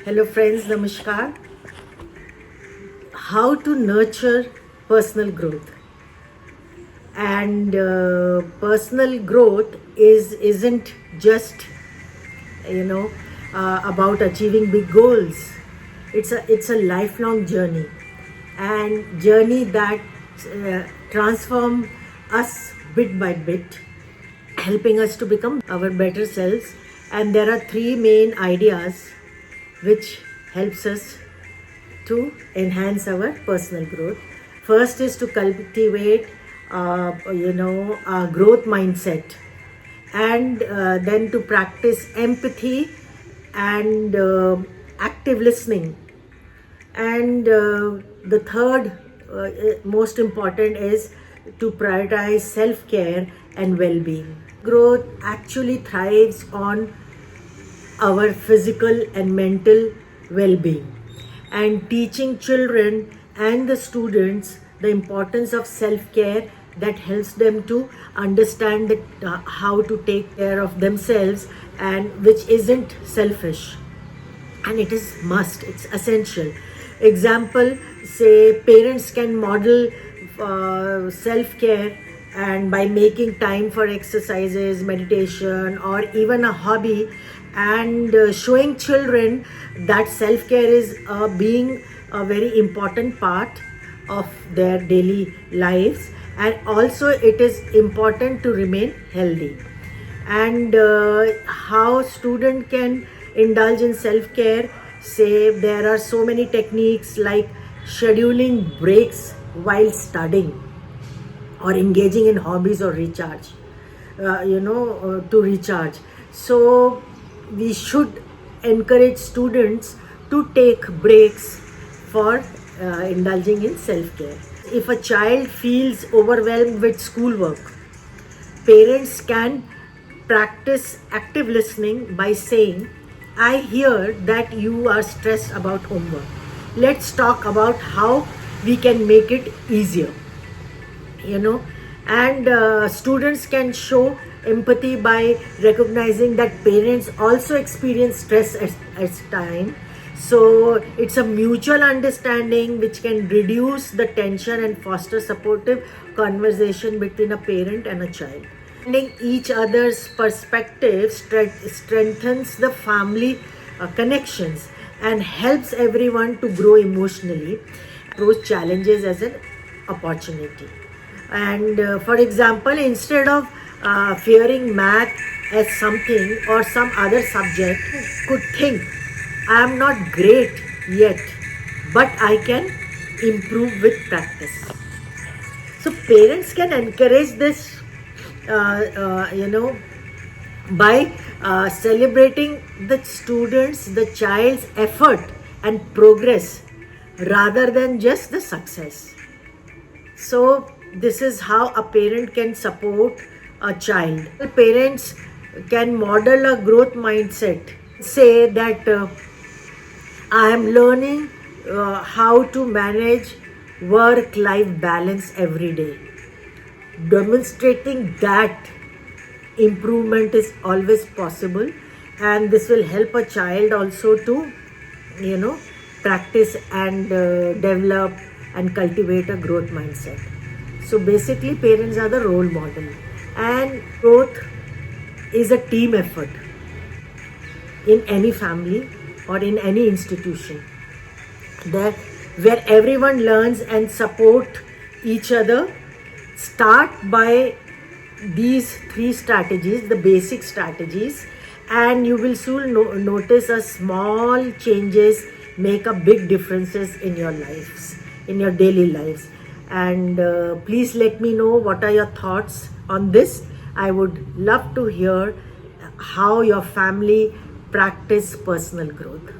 Hello friends, Namaskar. How to nurture personal growth. And personal growth isn't just about achieving big goals. It's a lifelong journey, and journey that transform us bit by bit, helping us to become our better selves. And there are three main ideas which helps us to enhance our personal growth. First is to cultivate a growth mindset, and then to practice empathy and active listening. And the third most important is to prioritize self-care and well-being. Growth actually thrives on our physical and mental well-being, and teaching children and the students the importance of self-care that helps them to understand how to take care of themselves, and which isn't selfish, and it is must, it's essential. Example, say parents can model self-care, and by making time for exercises, meditation, or even a hobby, and showing children that self-care is being a very important part of their daily lives, and also it is important to remain healthy. And how student can indulge in self-care, say there are so many techniques like scheduling breaks while studying, or engaging in hobbies, or recharge to recharge. So we should encourage students to take breaks for indulging in self-care. If a child feels overwhelmed with schoolwork, parents can practice active listening by saying, "I hear that you are stressed about homework. Let's talk about how we can make it easier." And students can show empathy by recognizing that parents also experience stress at time. So it's a mutual understanding which can reduce the tension and foster supportive conversation between a parent and a child. Understanding each other's perspective strengthens the family connections and helps everyone to grow emotionally, approach challenges as an opportunity. And for example, instead of fearing math as something or some other subject, could think, "I am not great yet, but I can improve with practice." So parents can encourage this, by celebrating the students, the child's effort and progress rather than just the success. So this is how a parent can support a child. Parents can model a growth mindset. Say that I am learning how to manage work-life balance every day. Demonstrating that improvement is always possible, and this will help a child also to, practice and develop and cultivate a growth mindset. So basically, parents are the role model, and growth is a team effort in any family or in any institution, that where everyone learns and support each other. Start by these three strategies, the basic strategies, and you will soon notice a small changes make a big differences in your lives, in your daily lives. And please let me know what are your thoughts on this. I would love to hear how your family practice personal growth.